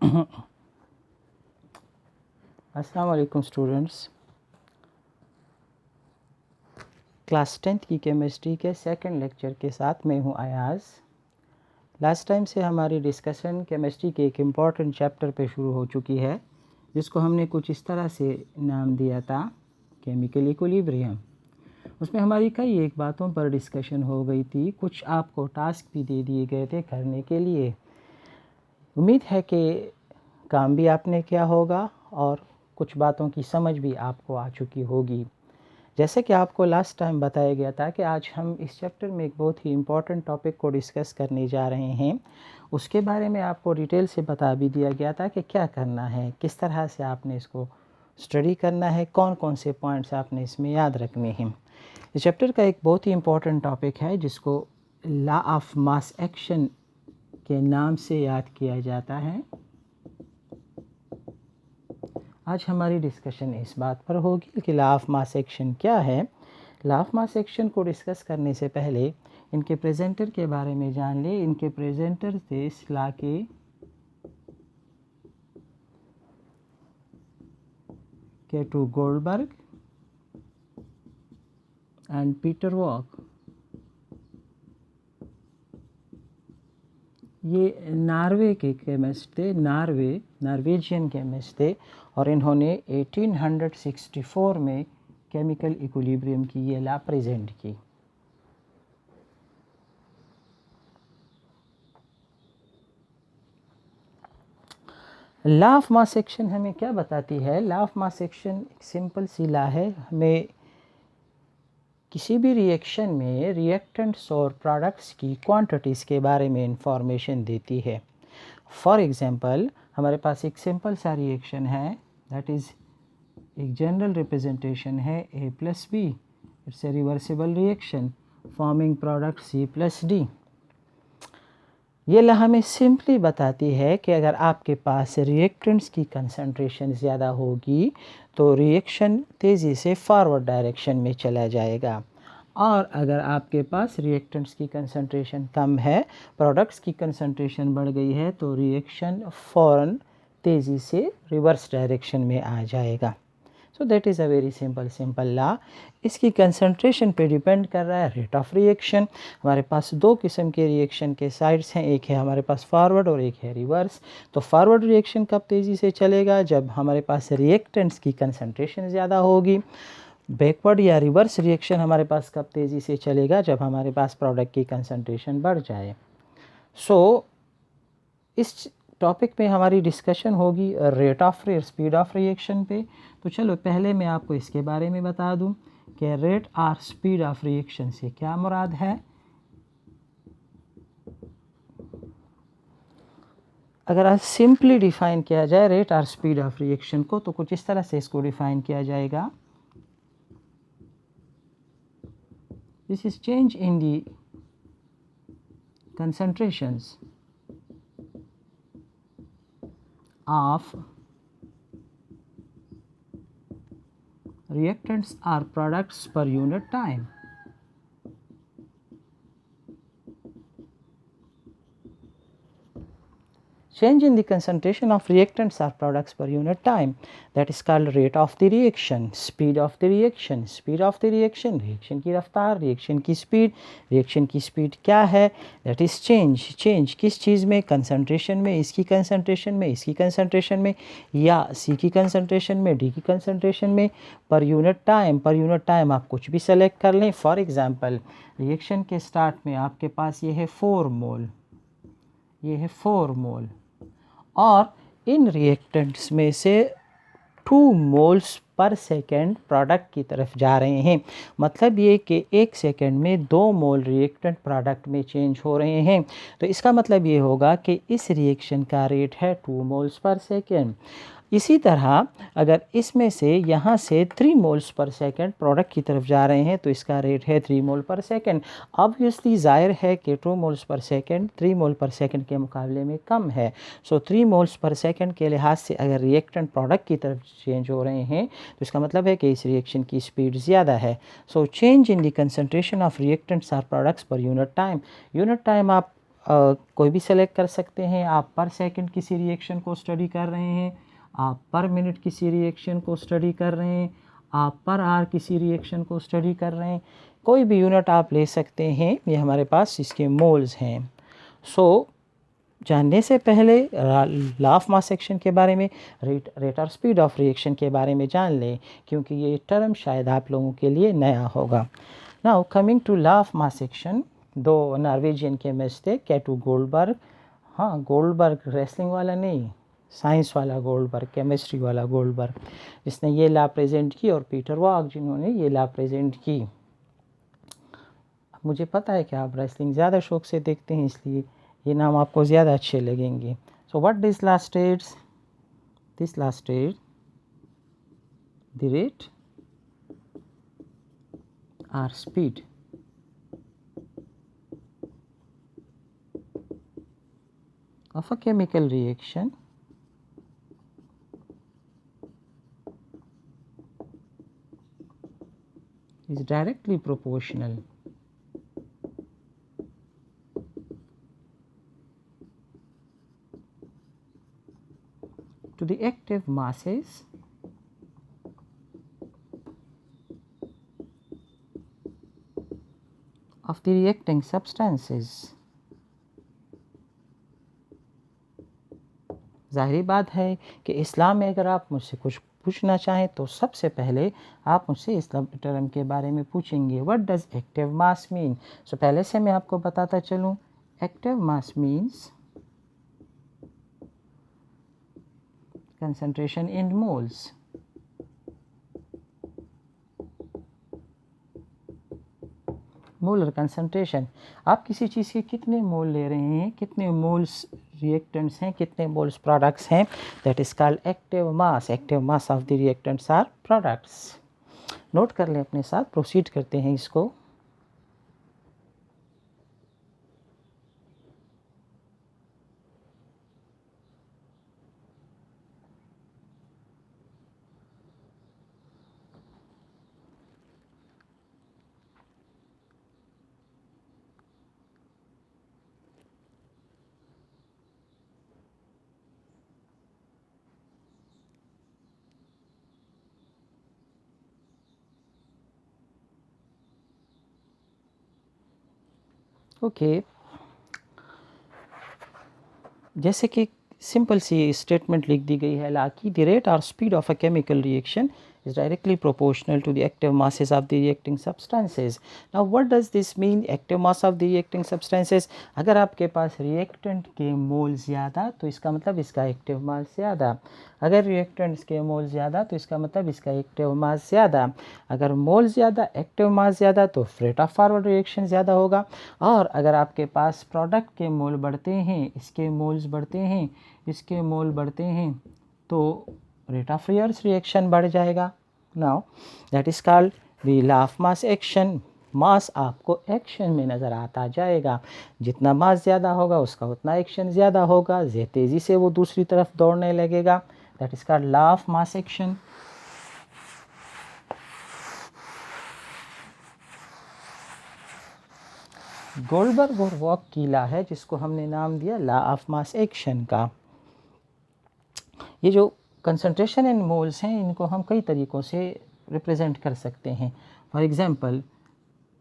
अस्सलाम वालेकुम students. Class 10th की केमिस्ट्री के सेकंड लेक्चर के साथ मैं हूं अयाज़। लास्ट टाइम से हमारी डिस्कशन केमिस्ट्री के एक इम्पॉर्टेंट चैप्टर पे शुरू हो चुकी है, जिसको हमने कुछ इस तरह से नाम दिया था, केमिकल इक्विलिब्रियम। उसमें हमारी कई एक बातों पर डिस्कशन हो गई थी, कुछ आपको टास्क भी दे दिए गए थे करने के लिए। उम्मीद है कि काम भी आपने किया होगा और कुछ बातों की समझ भी आपको आ चुकी होगी। जैसे कि आपको लास्ट टाइम बताया गया था कि आज हम इस चैप्टर में एक बहुत ही इम्पॉर्टेंट टॉपिक को डिस्कस करने जा रहे हैं। उसके बारे में आपको डिटेल से बता भी दिया गया था कि क्या करना है, किस तरह से आपने इसको स्टडी करना है, कौन कौन से पॉइंट्स आपने इसमें याद रखने हैं। इस चैप्टर का एक बहुत ही इम्पॉर्टेंट टॉपिक है जिसको लॉ ऑफ मास एक्शन के नाम से याद किया जाता है। आज हमारी डिस्कशन इस बात पर होगी कि लॉ ऑफ मास एक्शन क्या है। लॉ ऑफ मास एक्शन को डिस्कस करने से पहले इनके प्रेजेंटर के बारे में जान ले। इनके प्रेजेंटर थे इस लॉ के two Guldberg and Peter Waage. ये नॉर्वे के केमिस्ट थे, नॉर्वेजियन केमिस्ट थे, और इन्होंने 1864 में केमिकल इक्विलिब्रियम की ये लॉ प्रेजेंट की। लॉ ऑफ मास एक्शन हमें क्या बताती है? लॉ ऑफ मास एक्शन एक सिंपल सी लॉ है, हमें किसी भी रिएक्शन में रिएक्टेंट्स और प्रोडक्ट्स की क्वांटिटीज़ के बारे में इंफॉर्मेशन देती है। फॉर एग्जांपल, हमारे पास एक सिंपल सा रिएक्शन है, दैट इज़ एक जनरल रिप्रेजेंटेशन है A + B। It's a reversible reaction forming product C + D। ये लॉ हमें सिंपली बताती है कि अगर आपके पास रिएक्टेंट्स की कंसंट्रेशन ज़्यादा होगी तो रिएक्शन तेज़ी से फॉरवर्ड डायरेक्शन में चला जाएगा, और अगर आपके पास रिएक्टेंट्स की कंसंट्रेशन कम है, प्रोडक्ट्स की कंसंट्रेशन बढ़ गई है, तो रिएक्शन फ़ौरन तेज़ी से रिवर्स डायरेक्शन में आ जाएगा। So that is a very simple law. इसकी कंसंट्रेशन पे डिपेंड कर रहा है रेट ऑफ रिएक्शन। हमारे पास दो किस्म के रिएक्शन के साइड्स हैं, एक है हमारे पास फॉरवर्ड और एक है रिवर्स। तो फॉरवर्ड रिएक्शन कब तेज़ी से चलेगा? जब हमारे पास रिएक्टेंट्स की कंसंट्रेशन ज़्यादा होगी। बैकवर्ड या रिवर्स रिएक्शन हमारे पास कब तेज़ी से चलेगा? जब हमारे पास प्रोडक्ट की कंसंट्रेशन बढ़ जाए। सो इस टॉपिक पे हमारी डिस्कशन होगी rate of speed of reaction पे। तो चलो पहले मैं आपको इसके बारे में बता दूं कि रेट और स्पीड ऑफ रिएक्शन से क्या मुराद है। अगर आज सिंपली डिफ़ाइन किया जाए रेट और स्पीड ऑफ रिएक्शन को, तो कुछ इस तरह से इसको डिफ़ाइन किया जाएगा, this is change in the concentrations of reactants or products per unit time. Change in the concentration of reactants or products per unit time, that is called rate of the reaction. Speed of the reaction, speed of the reaction, reaction की रफ्तार, reaction की speed, reaction की speed क्या है? that is change किस चीज़ में? concentration में, इसकी concentration में, इसकी concentration में, या C की concentration में, D की concentration में, per unit time आप कुछ भी select कर लें। for example, reaction के start में आपके पास ये है 4 मोल, ये है 4 मोल, और इन रिएक्टेंट्स में से 2 मोल्स पर सेकेंड प्रोडक्ट की तरफ जा रहे हैं। मतलब ये कि 1 सेकेंड में 2 मोल रिएक्टेंट प्रोडक्ट में चेंज हो रहे हैं। तो इसका मतलब ये होगा कि इस रिएक्शन का रेट है 2 मोल्स पर सेकेंड। इसी तरह अगर इसमें से यहाँ से 3 मोल्स पर सेकेंड प्रोडक्ट की तरफ जा रहे हैं तो इसका रेट है 3 मोल पर सेकेंड। ऑब्वियसली ज़ाहिर है कि 2 मोल्स पर सेकेंड 3 मोल पर सेकेंड के मुकाबले में कम है। सो 3 मोल्स पर सेकेंड के लिहाज से अगर रिएक्टेंट प्रोडक्ट की तरफ चेंज हो रहे हैं तो इसका मतलब है कि इस रिएक्शन की स्पीड ज़्यादा है। So change in the concentration of reactants or products per unit time. Unit time आप कोई भी सेलेक्ट कर सकते हैं। आप पर सेकंड किसी रिएक्शन को स्टडी कर रहे हैं, आप पर मिनट किसी रिएक्शन को स्टडी कर रहे हैं, आप पर आवर किसी रिएक्शन को स्टडी कर रहे हैं, कोई भी यूनिट आप ले सकते हैं। ये हमारे पास इसके मोल्स हैं। जानने से पहले लॉ ऑफ मास एक्शन के बारे में, रेट और स्पीड ऑफ रिएक्शन के बारे में जान लें, क्योंकि ये टर्म शायद आप लोगों के लिए नया होगा। Now coming to law of mass action, दो नॉर्वेजियन केमिस्ट थे, कैटू गोल्डबर्ग। हाँ, गोल्डबर्ग रेसलिंग वाला नहीं, साइंस वाला गोल्डबर्ग, केमिस्ट्री वाला गोल्डबर्ग, जिसने ये लॉ प्रेजेंट की, और पीटर वॉग जिन्होंने ये लॉ प्रेजेंट की। मुझे पता है कि आप रेसलिंग ज़्यादा शौक से देखते हैं, इसलिए ये नाम आपको ज़्यादा अच्छे लगेंगे। So what this law states, this law state the rate और speed of a chemical reaction is directly proportional to the active masses of the reacting substances। ज़ाहिर बात है कि इस्लाम में अगर आप मुझसे कुछ पूछना चाहें तो सबसे पहले आप मुझसे इस टर्म के बारे में पूछेंगे, what does active mass mean. So पहले से मैं आपको बताता चलूँ, active mass means concentration in moles। Molar concentration, आप किसी चीज़ के कितने मोल ले रहे हैं, कितने मोल्स रिएक्टेंट्स हैं, कितने मोल्स प्रोडक्ट्स हैं, that is called active mass. Active mass of the reactants or products. Note कर लें अपने साथ, प्रोसीड करते हैं इसको। ओके, जैसे कि सिंपल सी स्टेटमेंट लिख दी गई है ला की, द रेट और speed of a chemical reaction is directly proportional to the active masses of the reacting substances। Now what does this mean, active mass of the reacting substances? अगर आपके पास reactant के मोल ज़्यादा तो इसका मतलब इसका एक्टिव मास ज़्यादा, अगर रिएक्टेंट्स के मोल ज़्यादा तो इसका मतलब इसका एक्टिव मास ज़्यादा, अगर मोल ज़्यादा एक्टिव मास ज़्यादा तो रेट ऑफ फॉरवर्ड रिएक्शन ज़्यादा होगा, और अगर आपके पास प्रोडक्ट के मोल बढ़ते हैं, इसके मोल्स बढ़ते हैं, इसके मोल बढ़ते हैं, तो रेट ऑफ रिवर्स रिएक्शन बढ़ जाएगा। Now that is called the law of mass action. Mass आपको एक्शन में नज़र आता जाएगा, जितना मास ज़्यादा होगा उसका उतना एक्शन ज़्यादा होगा, तेज़ी से वो दूसरी तरफ दौड़ने लगेगा। That is called law of mass action. Goldberg और वॉग की लॉ है, जिसको हमने नाम दिया लॉ ऑफ मास एक्शन का। ये जो कंसंट्रेशन इन मोल्स हैं, इनको हम कई तरीक़ों से रिप्रेजेंट कर सकते हैं। For example,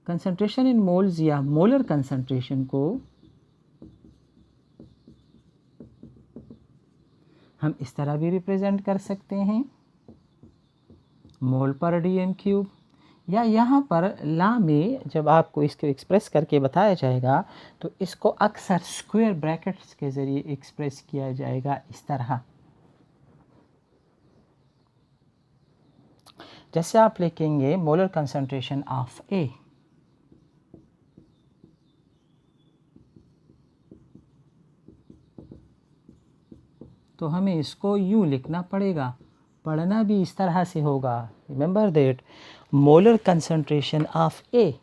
concentration in moles या मोलर कंसंट्रेशन को हम इस तरह भी रिप्रेजेंट कर सकते हैं, मोल पर डीएम क्यूब, या यहाँ पर लॉ में जब आपको इसको एक्सप्रेस करके बताया जाएगा तो इसको अक्सर स्क्वायर ब्रैकेट्स के ज़रिए एक्सप्रेस किया जाएगा इस तरह। जैसे आप लिखेंगे मोलर कंसंट्रेशन ऑफ ए, तो हमें इसको यूँ लिखना पड़ेगा, पढ़ना भी इस तरह से होगा। Remember that molar concentration of A.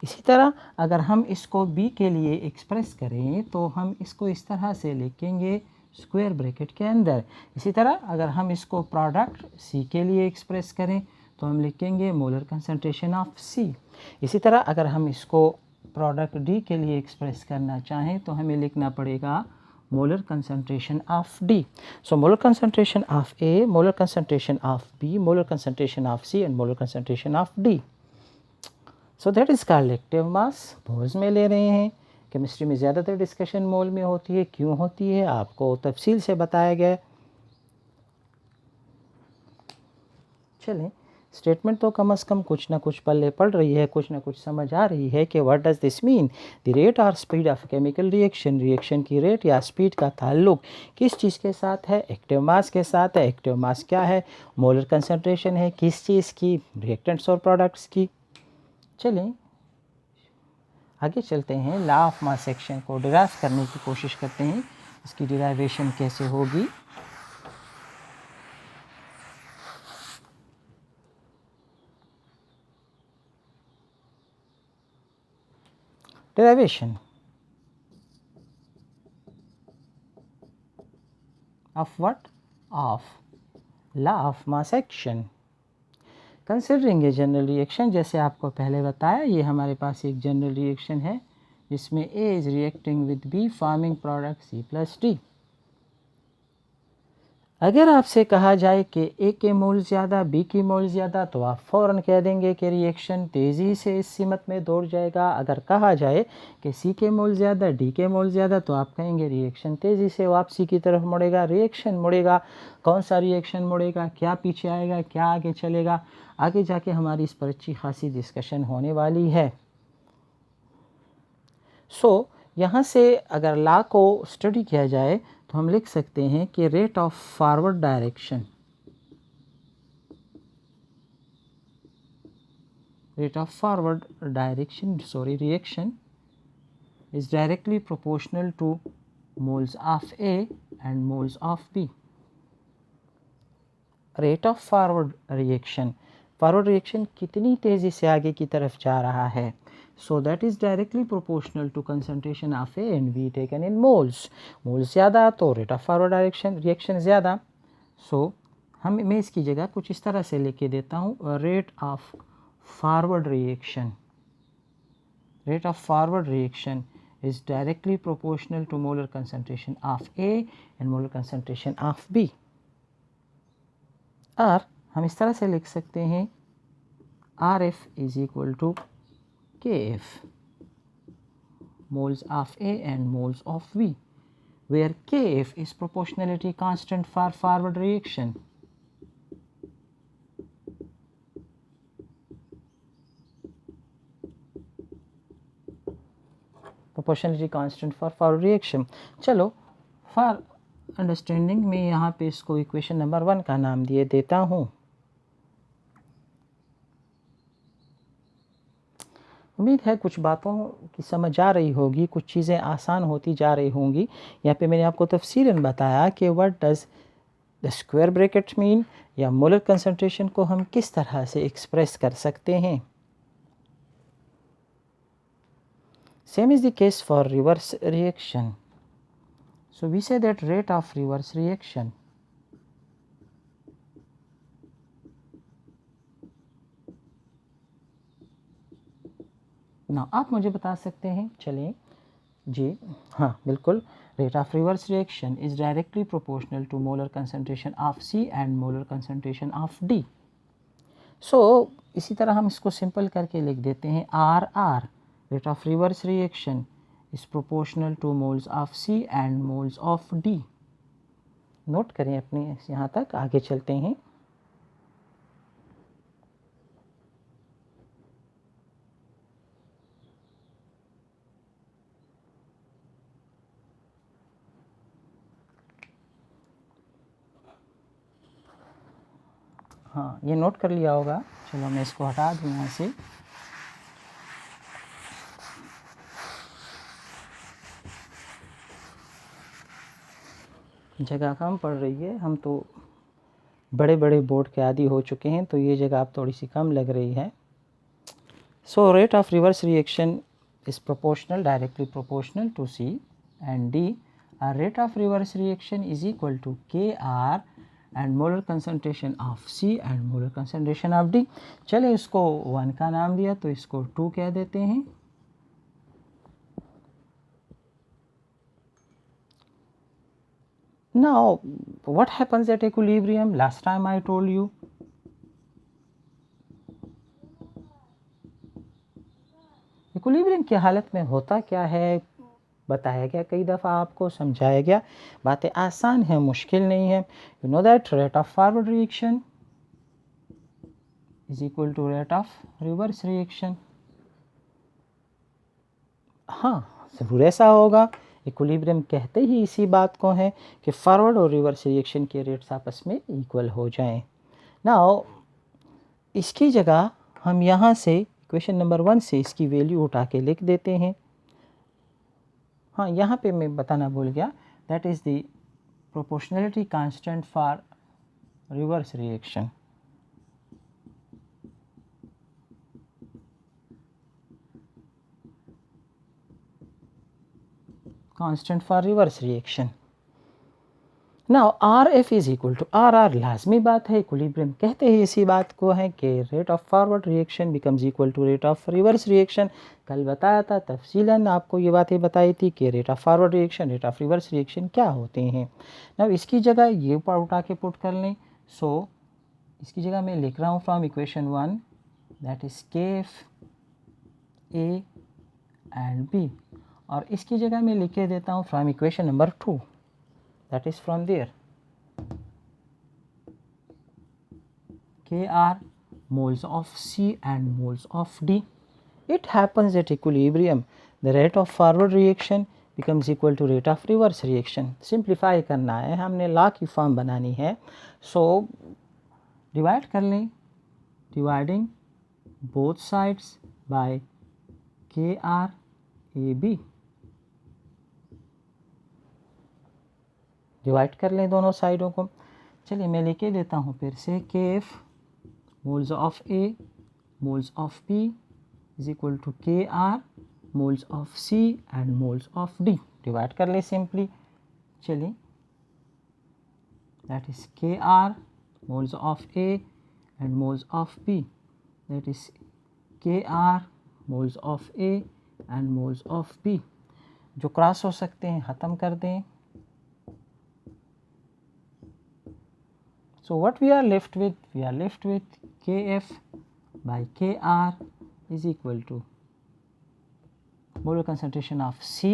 इसी तरह अगर हम इसको बी के लिए एक्सप्रेस करें तो हम इसको इस तरह से लिखेंगे स्क्वायर ब्रैकेट के अंदर। इसी तरह अगर हम इसको प्रोडक्ट सी के लिए एक्सप्रेस करें तो हम लिखेंगे मोलर कंसंट्रेशन ऑफ सी। इसी तरह अगर हम इसको प्रोडक्ट डी के लिए एक्सप्रेस करना चाहें तो हमें लिखना पड़ेगा molar concentration of D. So molar concentration of A, molar concentration of B, molar concentration of C and molar concentration of D. So that is called active mass. Moles में ले रहे हैं. केमिस्ट्री में ज़्यादातर डिस्कशन मोल में होती है. क्यों होती है आपको तफसील से बताया गया. चलें, स्टेटमेंट तो कम से कम कुछ ना कुछ पल्ले पड़ रही है, कुछ ना कुछ समझ आ रही है कि what does this mean. The rate और speed of chemical reaction, reaction की रेट या स्पीड का ताल्लुक किस चीज़ के साथ है? एक्टिव मास के साथ है. एक्टिव मास क्या है? मोलर कंसंट्रेशन है. किस चीज़ की? रिएक्टेंट्स और प्रोडक्ट्स की. चलें आगे चलते हैं. लॉ ऑफ मास सेक्शन को डिराइव करने की कोशिश करते हैं. इसकी डिराइवेशन कैसे होगी? Derivation of what? Of law of mass action. Considering a general reaction, जैसे आपको पहले बताया, ये हमारे पास एक जनरल रिएक्शन है जिसमें A is reacting with B forming product C plus D. अगर आपसे कहा जाए कि ए के मोल ज़्यादा, बी की मोल ज़्यादा, तो आप फ़ौरन कह देंगे कि रिएक्शन तेज़ी से इस सीमत में दौड़ जाएगा. अगर कहा जाए कि सी के मोल ज़्यादा, डी के मोल ज़्यादा, तो आप कहेंगे रिएक्शन तेज़ी से वापसी की तरफ मुड़ेगा. रिएक्शन मुड़ेगा, कौन सा रिएक्शन मुड़ेगा, क्या पीछे आएगा, क्या आगे चलेगा, आगे जाके हमारी इस पर अच्छी खासी डिस्कशन होने वाली है. सो यहाँ से अगर लॉ को स्टडी किया जाए तो हम लिख सकते हैं कि rate of forward direction, reaction is directly proportional to moles of A and moles of B. Rate of forward reaction कितनी तेज़ी से आगे की तरफ जा रहा है. So that is directly proportional to concentration of A and B taken in moles. Moles ज़्यादा तो रेट ऑफ फॉरवर्ड रिएक्शन ज़्यादा. So मैं इसकी जगह कुछ इस तरह से लेके देता हूँ. Rate of forward reaction is directly proportional to molar concentration of A and molar concentration of B. और हम इस तरह से लिख सकते हैं RF is equal to KF, moles of A and moles of B, where KF is proportionality constant for forward reaction. Proportionality constant for forward reaction. चलो for understanding में यहाँ पे इसको इक्वेशन नंबर 1 का नाम दिए देता हूँ. उम्मीद है कुछ बातों की समझ आ रही होगी, कुछ चीज़ें आसान होती जा रही होंगी. यहाँ पे मैंने आपको तफसीलन बताया कि what does the square bracket mean, या मोलर कंसंट्रेशन को हम किस तरह से एक्सप्रेस कर सकते हैं. Same is the case for reverse reaction. So we say that rate of reverse reaction ना आप मुझे बता सकते हैं. चलें जी हाँ बिल्कुल. Rate of reverse reaction is directly proportional to molar concentration of C and molar concentration of D. So इसी तरह हम इसको सिंपल करके लिख देते हैं RR, rate of reverse reaction is proportional to moles of C and moles of D. Note करें अपने यहाँ तक. आगे चलते हैं. हाँ ये नोट कर लिया होगा. चलो मैं इसको हटा दूँ यहाँ से. जगह कम पड़ रही है, हम तो बड़े बड़े बोर्ड के आदी हो चुके हैं, तो ये जगह आप थोड़ी सी कम लग रही है. So rate of reverse reaction is proportional, directly proportional to C and D. Rate of reverse reaction is equal to KR and molar concentration of C and molar concentration of D. चले इसको 1 का नाम दिया तो इसको 2 कह देते हैं. Now, what happens at equilibrium? Last time I told you. Equilibrium की हालत में होता क्या है बताया गया, कई दफ़ा आपको समझाया गया, बातें आसान है, मुश्किल नहीं है. You know that rate of forward reaction is equal to rate of reverse reaction. हाँ, ज़रूर ऐसा होगा. इक्विलिब्रियम कहते ही इसी बात को है कि फॉरवर्ड और रिवर्स रिएक्शन के रेट्स आपस में इक्वल हो जाएं. नाउ इसकी जगह हम यहाँ से इक्वेशन नंबर 1 से इसकी वैल्यू उठा के लिख देते हैं. हाँ, यहाँ पे मैं बताना भूल गया, that is the proportionality constant for reverse reaction. Constant for reverse reaction. Now R F is equal to R R. लाजमी बात है, इक्विलिब्रियम कहते ही इसी बात को है कि rate of forward reaction becomes equal to rate of reverse reaction. कल बताया था तफसीलन, आपको ये बातें बताई थी कि rate of forward reaction, rate of reverse reaction क्या होते हैं. नाउ इसकी जगह ये उठा के पुट कर लें. सो इसकी जगह मैं लिख रहा हूँ फ्रॉम इक्वेशन 1 दैट इज़ के एफ ए एंड बी, और इसकी जगह मैं लिख के देता हूँ from equation number 2 that is from there Kr moles of C and moles of D. It happens at equilibrium the rate of forward reaction becomes equal to rate of reverse reaction. Simplify करना है, हमने law की form बनानी है. So divide कर लें, dividing both sides by Kr AB. Divide कर लें दोनों साइडों को. चलिए मैं लेके देता हूँ फिर से K F moles of A moles of B is equal to K R moles of C and moles of D. Divide कर ले सिंपली. चलिए that is K R moles of A and moles of B, that is K R moles of A and moles of B. जो cross हो सकते हैं ख़त्म कर दें. So what we are left with? We are left with Kf by Kr is equal to molar concentration of C,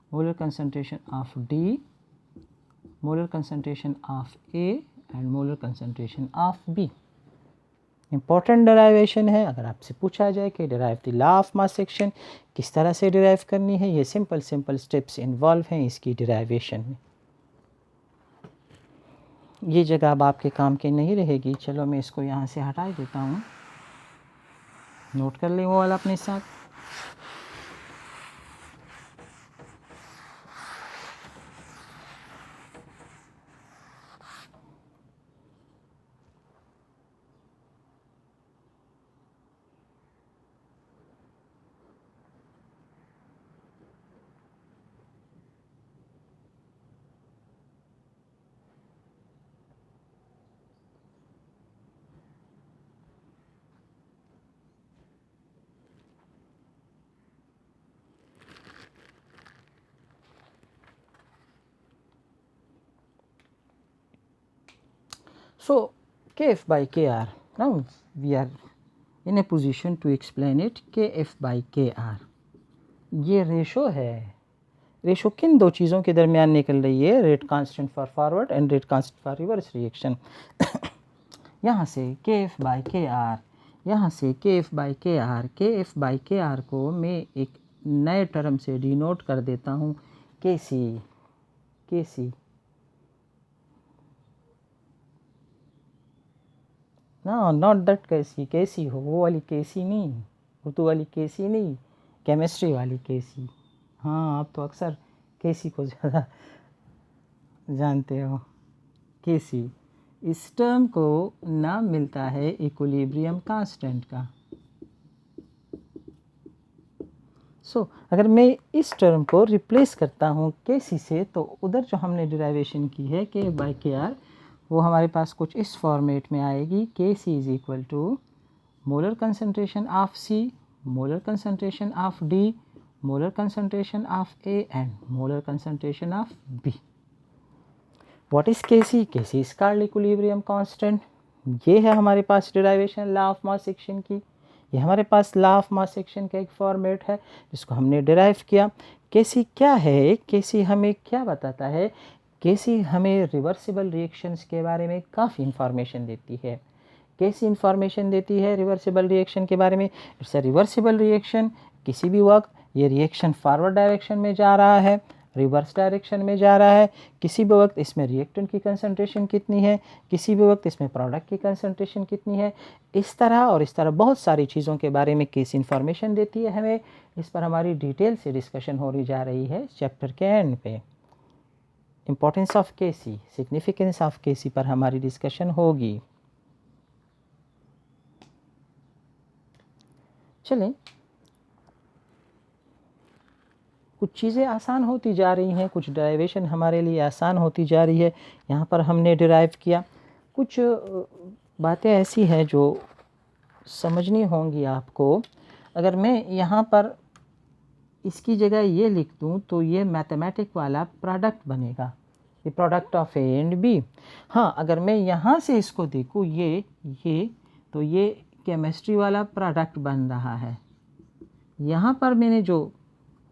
molar concentration of D, molar concentration of A and molar concentration of B. Important derivation है. अगर आपसे पूछा जाए कि derive the law of mass section किस तरह से derive करनी है, ये simple steps involve हैं इसकी derivation में. ये जगह अब आपके काम की नहीं रहेगी. चलो मैं इसको यहाँ से हटा देता हूँ. नोट कर लें वो वाला अपने साथ. So Kf by Kr, now we are in a position to explain it. Kf by Kr ये रेशो है. रेशो किन दो चीज़ों के दरमियान निकल रही है? Rate constant for forward and rate constant for reverse reaction. यहाँ से Kf by Kr, यहाँ से Kf by Kr, Kf by Kr को मैं एक नए टर्म से डिनोट कर देता हूँ Kc. Kc ना, नॉट दैट कैसी. कैसी हो वो वाली कैसी नहीं, उर्दू वाली कैसी नहीं, केमिस्ट्री वाली कैसी. हाँ, आप तो अक्सर कैसी को ज़्यादा जानते हो. कैसी इस टर्म को नाम मिलता है इक्विलिब्रियम कांस्टेंट का. सो अगर मैं इस टर्म को रिप्लेस करता हूँ कैसी से, तो उधर जो हमने डिराइवेशन की है के बाई के आर, वो हमारे पास कुछ इस फॉर्मेट में आएगी. K C is equal to molar concentration of C, molar concentration of D, molar concentration of A and molar concentration of B. What is Kc? Kc is called equilibrium constant. ये है हमारे पास derivation law of mass action की। ये हमारे पास law of mass action का एक फॉर्मेट है जिसको हमने डिराइव किया। Kc क्या है? Kc हमें क्या बताता है? Kc हमें रिवर्सिबल रिएक्शंस के बारे में काफ़ी इंफॉर्मेशन देती है। कैसी इंफॉर्मेशन देती है रिवर्सिबल रिएक्शन के बारे में? It's a reversible reaction. किसी भी वक्त ये रिएक्शन फॉरवर्ड डायरेक्शन में जा रहा है, रिवर्स डायरेक्शन में जा रहा है। किसी भी वक्त इसमें रिएक्टेंट की कंसंट्रेशन कितनी है, किसी भी वक्त इसमें प्रोडक्ट की कंसंट्रेशन कितनी है, इस तरह बहुत सारी चीज़ों के बारे में केस इंफॉर्मेशन देती है हमें। इस पर हमारी डिटेल से डिस्कशन होने जा रही है चैप्टर के एंड पे। Importance of K C, significance of K C पर हमारी डिस्कशन होगी। चलें, कुछ चीज़ें आसान होती जा रही हैं, कुछ डेरिवेशन हमारे लिए आसान होती जा रही है। यहाँ पर हमने डिराइव किया। कुछ बातें ऐसी हैं जो समझनी होंगी आपको। अगर मैं यहाँ पर इसकी जगह ये लिख दूँ तो ये मैथमेटिक वाला प्रोडक्ट बनेगा, ये product of A and B. हाँ, अगर मैं यहाँ से इसको देखूँ ये तो ये केमिस्ट्री वाला प्रोडक्ट बन रहा है। यहाँ पर मैंने जो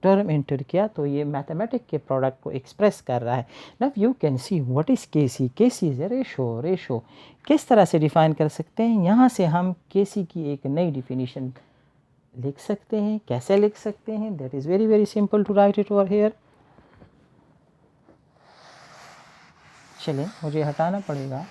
टर्म एंटर किया तो ये मैथमेटिक के प्रोडक्ट को एक्सप्रेस कर रहा है। Now you can see what is K C. K C is a ratio. किस तरह से डिफ़ाइन कर सकते हैं? यहाँ से हम केसी की एक नई डिफिनीशन लिख सकते हैं। कैसे लिख सकते हैं? That is very very simple to write it over here. चलिए, मुझे हटाना पड़ेगा।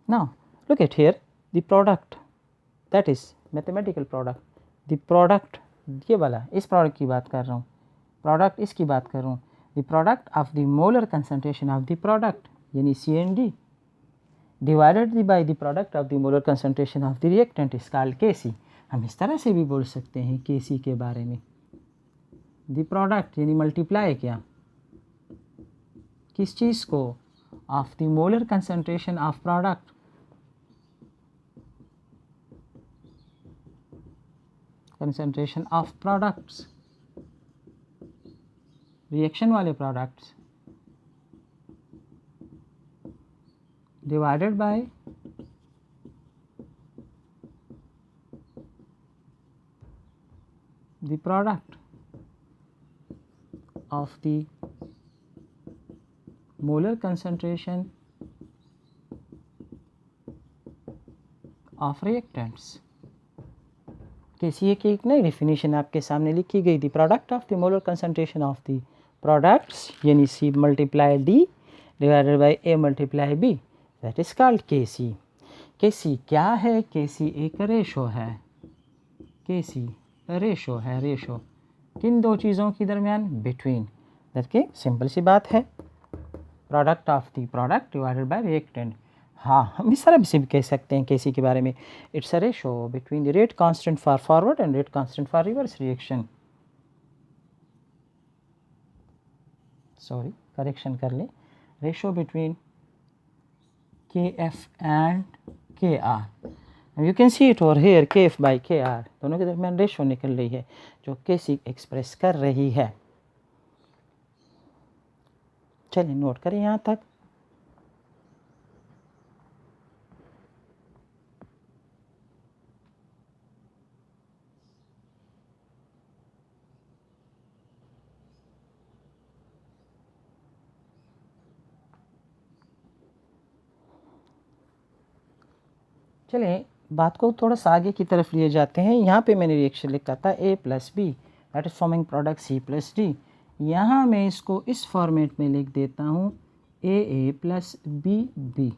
Now look at here, the product, that is mathematical product, the product, ये वाला इस प्रोडक्ट की बात कर रहा हूँ, प्रोडक्ट इसकी बात कर रहा हूँ। the product of the molar concentration of the product यानी CND divided by the product of the molar concentration of the reactant is called Kc। हम इस तरह से भी बोल सकते हैं Kc के बारे में। the product यानी मल्टीप्लाई किया किस चीज़ को? of the molar concentration of product, concentration of products, reaction वाले products, divided by the product of the molar concentration of reactants. K C A की एक नई डेफिनेशन आपके सामने लिखी गई थी। Product of the molar concentration of the products यानी C multiply D divided by A multiply B, that is called K C. K C क्या है? केसी एक रेशो है। केसी रेशो है। रेशो किन दो चीज़ों के दरमियान? बिटवीन। दैट की सिंपल सी बात है, product of the product divided by reactant. हाँ, हम इस तरह से भी कह सकते हैं केसी के बारे में, it's a ratio between the rate constant for forward and rate constant for reverse reaction. Sorry, correction कर लें, ratio between K F and K R. You can see it over here, K F by K R, दोनों के दरमियान ratio निकल रही है जो केसी express कर रही है। चलिए नोट करें यहाँ तक। चलिए बात को थोड़ा सा आगे की तरफ लिए जाते हैं। यहाँ पे मैंने रिएक्शन लिखा था A plus B that is forming product C plus D. यहाँ मैं इसको इस फॉर्मेट में लिख देता हूँ A plus B B,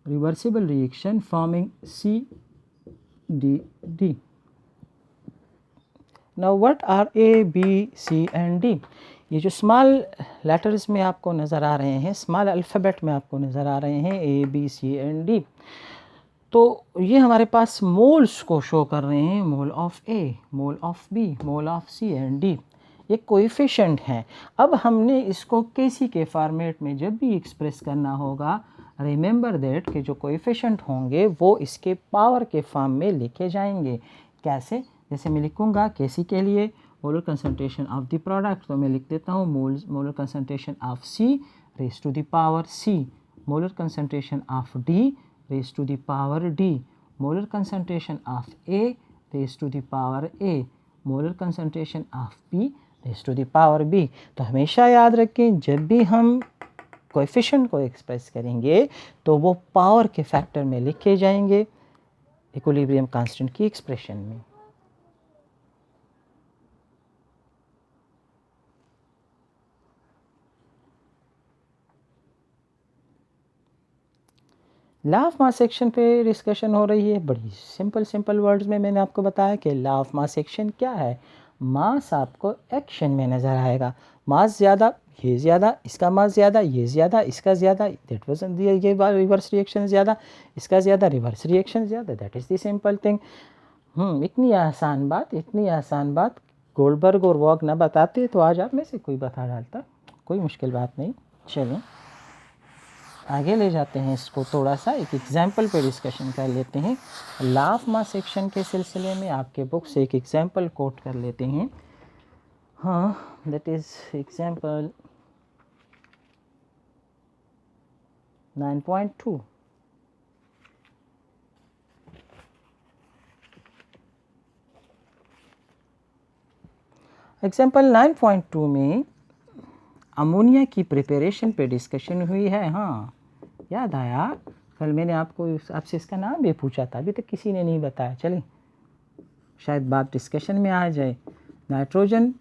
reversible reaction forming C D D. Now what are A B C and D? ये जो स्मॉल लेटर्स में आपको नज़र आ रहे हैं, स्मॉल अल्फ़ाबेट में आपको नज़र आ रहे हैं A B C and D, तो ये हमारे पास मोल्स को शो कर रहे हैं। Mole of A, mole of B, mole of C and D. ये कोएफिशिएंट हैं। अब हमने इसको केसी के फॉर्मेट में जब भी एक्सप्रेस करना होगा, रिमेंबर दैट कि जो कोएफिशिएंट होंगे वो इसके पावर के फॉर्म में लिखे जाएंगे। कैसे? जैसे मैं लिखूँगा केसी के लिए molar concentration of the product, तो मैं लिख देता हूँ molar concentration of C raise to the power C, molar concentration of D raise to the power D, molar concentration of A raise to the power A, molar concentration of B raise to the power B. तो हमेशा याद रखें जब भी हम coefficient को express करेंगे तो वो पावर के फैक्टर में लिखे जाएंगे इक्विलिब्रियम कांस्टेंट की एक्सप्रेशन में। लॉ ऑफ मास सेक्शन पे डिस्कशन हो रही है। बड़ी सिंपल वर्ड्स में मैंने आपको बताया कि लॉ ऑफ मास सेक्शन क्या है। मास आपको एक्शन में नज़र आएगा, मास ज़्यादा, ये ज़्यादा, इसका मास ज़्यादा, ये ज़्यादा, इसका ज़्यादा, दैट वाज ये रिवर्स रिएक्शन ज़्यादा, इसका ज़्यादा, रिवर्स रिएक्शन ज़्यादा, that is the simple thing. इतनी आसान बात गोल्डबर्ग और वॉग ना बताते तो आज आप में से कोई बता डालता, कोई मुश्किल बात नहीं। चलें आगे ले जाते हैं इसको, थोड़ा सा एक एग्जाम्पल पे डिस्कशन कर लेते हैं। लॉ ऑफ मास सेक्शन के सिलसिले में आपके बुक से एक एग्जाम्पल कोट कर लेते हैं। हाँ, दैट इज़ एग्जाम्पल 9.2। एग्जाम्पल 9.2 में अमोनिया की प्रिपरेशन पे डिस्कशन हुई है। हाँ, याद आया, कल मैंने आपसे इसका नाम भी पूछा था, अभी तक किसी ने नहीं बताया। चलिए शायद बात डिस्कशन में आ जाए। नाइट्रोजन